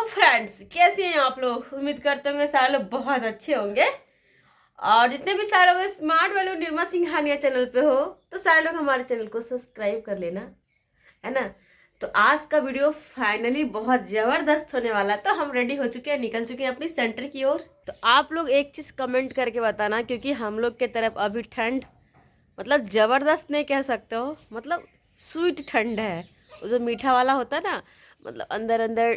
Friends, कैसे हैं आप लोग। उम्मीद करते होंगे सारे लोग बहुत अच्छे होंगे। और जितने भी सारे लोग स्मार्ट वाले निर्मा सिंघानिया चैनल पे हो तो सारे लोग हमारे चैनल को सब्सक्राइब कर लेना, है ना। तो आज का वीडियो फाइनली बहुत ज़बरदस्त होने वाला है। तो हम रेडी हो चुके हैं, निकल चुके हैं अपनी सेंटर की ओर। तो आप लोग एक चीज़ कमेंट करके बताना, क्योंकि हम लोग के तरफ अभी ठंड मतलब ज़बरदस्त नहीं कह सकते हो, मतलब स्वीट ठंड है। वो जो मीठा वाला होता है ना, मतलब अंदर अंदर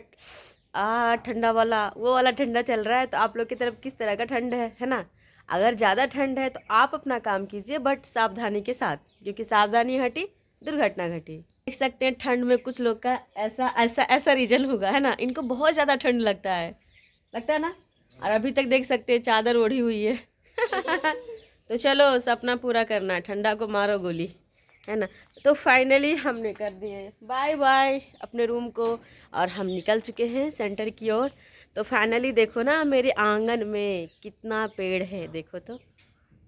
ठंडा वाला, वो वाला ठंडा चल रहा है। तो आप लोग की तरफ किस तरह का ठंड है ना। अगर ज़्यादा ठंड है तो आप अपना काम कीजिए, बट सावधानी के साथ, क्योंकि सावधानी हटी दुर्घटना घटी। देख सकते हैं ठंड में कुछ लोग का ऐसा ऐसा ऐसा रीजन होगा, है ना। इनको बहुत ज़्यादा ठंड लगता है ना। और अभी तक देख सकते हैं चादर ओढ़ी हुई है। तो चलो सपना पूरा करना है, ठंडा को मारो गोली, है ना। तो फाइनली हमने कर दिए बाय बाय अपने रूम को और हम निकल चुके हैं सेंटर की ओर। तो फाइनली देखो ना, मेरे आंगन में कितना पेड़ है, देखो तो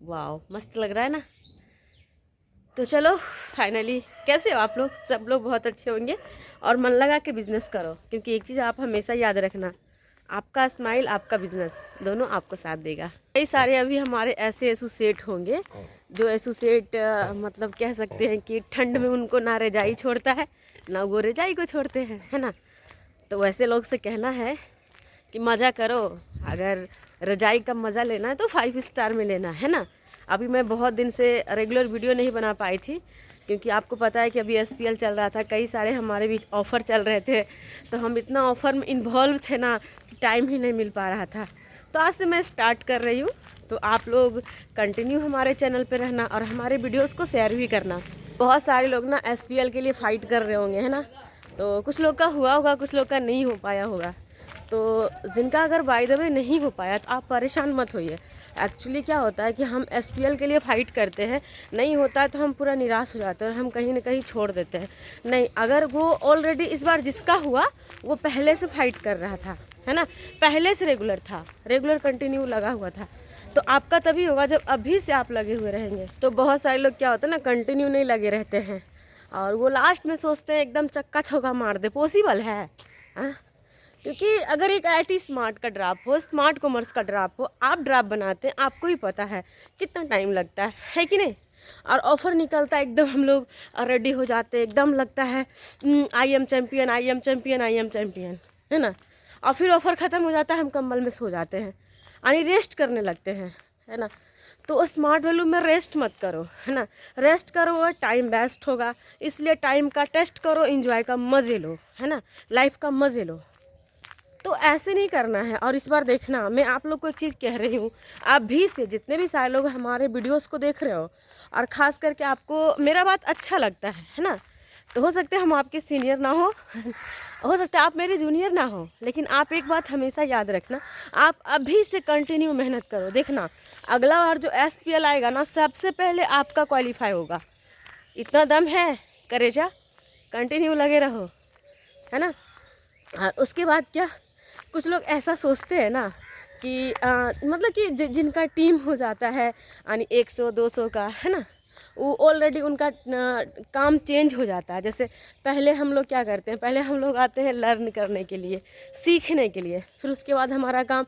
वाह, मस्त लग रहा है ना। तो चलो फाइनली, कैसे हो आप लोग। सब लोग बहुत अच्छे होंगे और मन लगा के बिजनेस करो, क्योंकि एक चीज़ आप हमेशा याद रखना, आपका स्माइल आपका बिजनेस दोनों आपको साथ देगा। कई सारे अभी हमारे ऐसे एसोसिएट होंगे जो एसोसिएट मतलब कह सकते हैं कि ठंड में उनको ना रजाई छोड़ता है ना वो रजाई को छोड़ते हैं, है ना। तो वैसे लोग से कहना है कि मज़ा करो, अगर रजाई का मज़ा लेना है तो 5 स्टार में लेना, है ना। अभी मैं बहुत दिन से रेगुलर वीडियो नहीं बना पाई थी, क्योंकि आपको पता है कि अभी SPL चल रहा था, कई सारे हमारे बीच ऑफ़र चल रहे थे। तो हम इतना ऑफ़र में इन्वॉल्व थे ना, टाइम ही नहीं मिल पा रहा था। तो आज से मैं स्टार्ट कर रही हूँ। तो आप लोग कंटिन्यू हमारे चैनल पे रहना और हमारे वीडियोस को शेयर भी करना। बहुत सारे लोग ना SPL के लिए फ़ाइट कर रहे होंगे, है ना। तो कुछ लोग का हुआ होगा, कुछ लोग का नहीं हो पाया होगा। तो जिनका अगर बाय द वे नहीं हो पाया तो आप परेशान मत होइए। एक्चुअली क्या होता है कि हम SPL के लिए फ़ाइट करते हैं, नहीं होता है तो हम पूरा निराश हो जाते हैं और हम कहीं ना कहीं छोड़ देते हैं। नहीं, अगर वो ऑलरेडी इस बार जिसका हुआ वो पहले से फ़ाइट कर रहा था, है ना, पहले से रेगुलर था, रेगुलर कंटिन्यू लगा हुआ था, तो आपका तभी होगा जब अभी से आप लगे हुए रहेंगे। तो बहुत सारे लोग क्या होता है ना, कंटिन्यू नहीं लगे रहते हैं और वो लास्ट में सोचते हैं एकदम चक्का चौका मार दे। पॉसिबल है, हाँ। क्योंकि अगर एक IT स्मार्ट का ड्राप हो, स्मार्ट कॉमर्स का ड्राप हो, आप ड्राप बनाते हैं, आपको ही पता है कितना टाइम लगता है कि नहीं। और ऑफ़र निकलता है, एकदम हम लोग रेडी हो जाते हैं, एकदम लगता है I am champion, I am champion, I am champion, है ना। और फिर ऑफ़र ख़त्म हो जाता है, हम कंबल में सो जाते हैं, यानी रेस्ट करने लगते हैं, है ना। तो स्मार्ट वैल्यू में रेस्ट मत करो, है ना। रेस्ट करो और टाइम वेस्ट होगा, इसलिए टाइम का टेस्ट करो, एंजॉय का मज़े लो, है ना, लाइफ का मज़े लो। तो ऐसे नहीं करना है। और इस बार देखना, मैं आप लोग को एक चीज़ कह रही हूँ, आप भी से जितने भी सारे लोग हमारे वीडियोस को देख रहे हो और ख़ास करके आपको मेरा बात अच्छा लगता है ना। तो हो सकता है हम आपके सीनियर ना हो सकता है आप मेरे जूनियर ना हो, लेकिन आप एक बात हमेशा याद रखना, आप अभी से कंटिन्यू मेहनत करो। देखना अगला बार जो SPL आएगा ना, सबसे पहले आपका क्वालिफाई होगा। इतना दम है, करेजा, कंटिन्यू लगे रहो, है ना। और उसके बाद क्या, कुछ लोग ऐसा सोचते हैं ना कि मतलब कि जिनका टीम हो जाता है यानी 100-200 का, है ना, वो ऑलरेडी उनका काम चेंज हो जाता है। जैसे पहले हम लोग क्या करते हैं, पहले हम लोग आते हैं लर्न करने के लिए, सीखने के लिए, फिर उसके बाद हमारा काम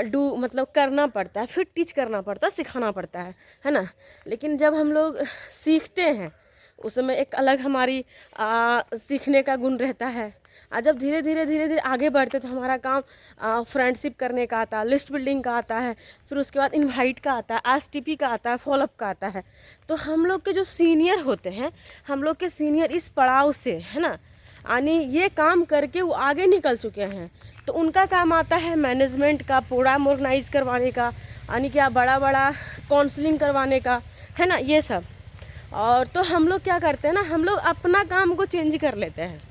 डू मतलब करना पड़ता है, फिर टीच करना पड़ता है, सिखाना पड़ता है ना। लेकिन जब हम लोग सीखते हैं उस समय एक अलग हमारी सीखने का गुण रहता है। जब धीरे धीरे आगे बढ़ते तो हमारा काम फ्रेंडशिप करने का आता है, लिस्ट बिल्डिंग का आता है, फिर उसके बाद इनवाइट का आता है, STP का आता है, फॉलोअप का आता है। तो हम लोग के जो सीनियर होते हैं, हम लोग के सीनियर इस पड़ाव से, है ना, यानी ये काम करके वो आगे निकल चुके हैं, तो उनका काम आता है मैनेजमेंट का, प्रोग्राम ऑर्गेनाइज करवाने का, यानी क्या बड़ा बड़ा काउंसलिंग करवाने का, है ना, ये सब। और तो हम लोग क्या करते हैं ना, हम लोग अपना काम को चेंज कर लेते हैं।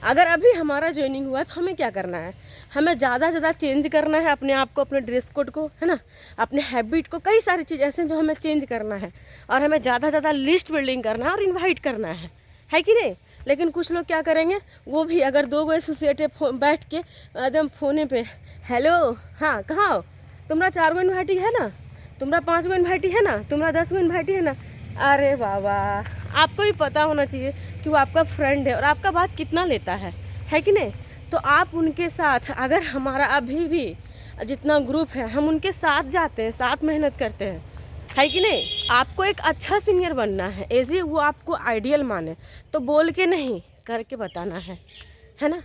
अगर अभी हमारा ज्वाइनिंग हुआ तो हमें क्या करना है, हमें ज़्यादा से ज़्यादा चेंज करना है अपने आप को, अपने ड्रेस कोड को, है ना, अपने हैबिट को, कई सारी चीज़ ऐसे हैं जो हमें चेंज करना है। और हमें ज़्यादा से ज़्यादा लिस्ट बिल्डिंग करना है और इन्वाइट करना है कि नहीं। लेकिन कुछ लोग क्या करेंगे, वो भी अगर 2 एसोसिएट बैठ के एकदम फ़ोने पे, हेलो हाँ कहाँ हो, तुम्हारा 4 इन्वाइटी है ना, तुम्हारा 5 इन्वाइटी है ना, तुम्हारा 10 इन्वाइटी है ना। अरे बाबा, आपको भी पता होना चाहिए कि वो आपका फ्रेंड है और आपका बात कितना लेता है कि नहीं। तो आप उनके साथ, अगर हमारा अभी भी जितना ग्रुप है हम उनके साथ जाते हैं, साथ मेहनत करते हैं, है कि नहीं। आपको एक अच्छा सीनियर बनना है, ऐसे वो आपको आइडियल माने तो बोल के नहीं, करके बताना है ना।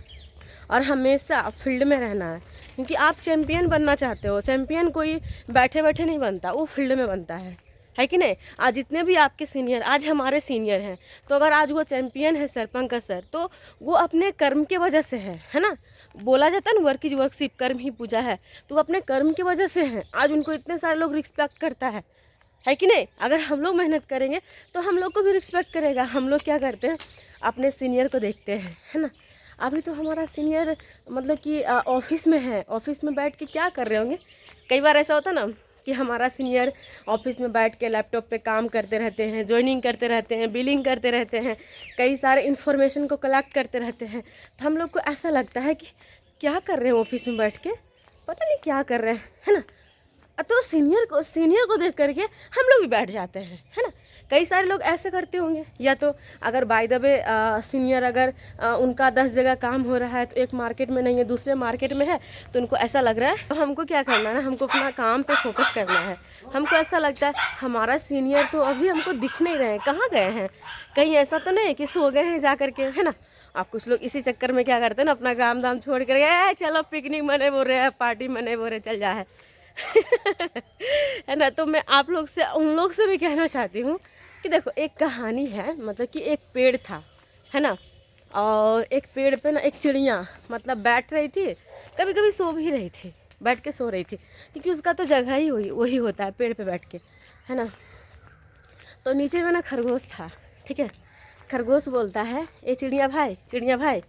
और हमेशा फील्ड में रहना है, क्योंकि आप चैम्पियन बनना चाहते हो। चैम्पियन कोई बैठे बैठे नहीं बनता, वो फील्ड में बनता है कि नहीं। आज जितने भी आपके सीनियर, आज हमारे सीनियर हैं, तो अगर आज वो चैम्पियन है सर, पंकज सर, तो वो अपने कर्म की वजह से है ना। बोला जाता है ना, वर्क इज वर्कशिप, कर्म ही पूजा है। तो वो अपने कर्म की वजह से हैं, आज उनको इतने सारे लोग रिस्पेक्ट करता है कि नहीं। अगर हम लोग मेहनत करेंगे तो हम लोग को भी रिस्पेक्ट करेगा। हम लोग क्या करते हैं, अपने सीनियर को देखते हैं, है ना। अभी तो हमारा सीनियर मतलब कि ऑफिस में है, ऑफिस में बैठ के क्या कर रहे होंगे। कई बार ऐसा होता ना कि हमारा सीनियर ऑफिस में बैठ के लैपटॉप पे काम करते रहते हैं, ज्वाइनिंग करते रहते हैं, बिलिंग करते रहते हैं, कई सारे इन्फॉर्मेशन को कलेक्ट करते रहते हैं। तो हम लोग को ऐसा लगता है कि क्या कर रहे हैं ऑफिस में बैठ के, पता नहीं क्या कर रहे हैं, है ना। तो सीनियर को देख करके हम लोग भी बैठ जाते हैं, है ना। कई सारे लोग ऐसे करते होंगे। या तो अगर बाय द वे सीनियर अगर उनका 10 जगह काम हो रहा है, तो एक मार्केट में नहीं है, दूसरे मार्केट में है, तो उनको ऐसा लग रहा है तो हमको क्या करना है ना, हमको अपना काम पे फोकस करना है। हमको ऐसा लगता है हमारा सीनियर तो अभी हमको दिख नहीं रहे हैं, कहाँ गए हैं, कहीं ऐसा तो नहीं कि सो गए हैं जा करके, है ना। आप कुछ लोग इसी चक्कर में क्या करते हैं ना, अपना काम दाम छोड़ कर चलो पिकनिक मने बोल रहे हैं, पार्टी मने बोल रहे, चल जा है है ना। तो मैं आप लोग से, उन लोग से भी कहना चाहती हूँ कि देखो, एक कहानी है, मतलब कि एक पेड़ था, है ना। और एक पेड़ पे ना एक चिड़िया मतलब बैठ रही थी, कभी कभी सो भी रही थी, बैठ के सो रही थी, क्योंकि उसका तो जगह ही वही होता है पेड़ पे बैठ के, है ना। तो नीचे में ना खरगोश था, ठीक है। खरगोश बोलता है, ए चिड़िया भाई, चिड़िया भाई।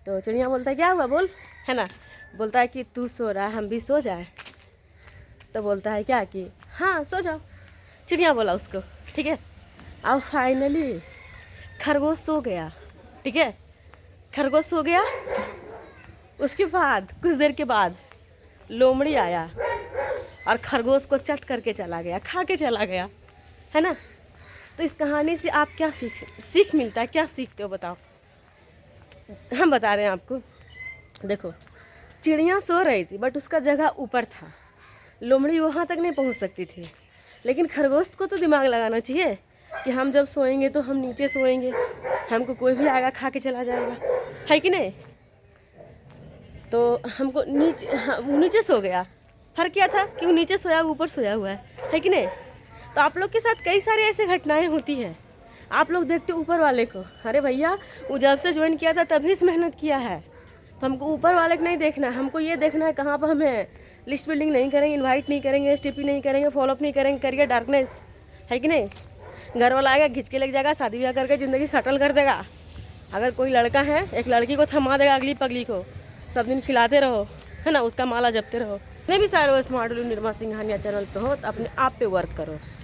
तो चिड़िया बोलता है क्या हुआ बोल, है ना। बोलता है कि तू सो रहा है, हम भी सो जाए। तो बोलता है क्या कि हाँ सो जाओ, चिड़िया बोला उसको, ठीक है। अब फाइनली खरगोश सो गया, ठीक है। खरगोश सो गया, उसके बाद कुछ देर के बाद लोमड़ी आया और खरगोश को चट करके चला गया, खा के चला गया, है ना। तो इस कहानी से आप क्या सीख मिलता है, क्या सीखते हो बताओ। हम बता रहे हैं आपको। देखो, चिड़िया सो रही थी बट उसका जगह ऊपर था, लोमड़ी वहाँ तक नहीं पहुँच सकती थी। लेकिन खरगोश को तो दिमाग लगाना चाहिए कि हम जब सोएंगे तो हम नीचे सोएंगे, हमको कोई भी आएगा खा के चला जाएगा, है कि नहीं। तो हमको नीचे सो गया। फर्क क्या था कि वो नीचे सोया, ऊपर सोया हुआ है कि नहीं। तो आप लोग के साथ कई सारी ऐसी घटनाएं होती हैं। आप लोग देखते ऊपर वाले को, अरे भैया वो जब से ज्वाइन किया था तभी से मेहनत किया है। तो हमको ऊपर वाले को नहीं देखना है, हमको ये देखना है कहाँ पर हमें लिस्ट बिल्डिंग नहीं करेंगे, इनवाइट नहीं करेंगे, एसटीपी नहीं करेंगे, फॉलोअप नहीं करेंगे, करिए डार्कनेस, है कि नहीं। घर वाला आएगा खींच के लेके जाएगा, शादी ब्याह करके ज़िंदगी सेटल कर देगा। अगर कोई लड़का है, एक लड़की को थमा देगा अगली पगली को, सब दिन खिलाते रहो, है ना, उसका माला जपते रहो। जितने भी सारे स्मार्ट निर्मा सिंघानिया चैनल पे हो तो अपने आप पे वर्क करो।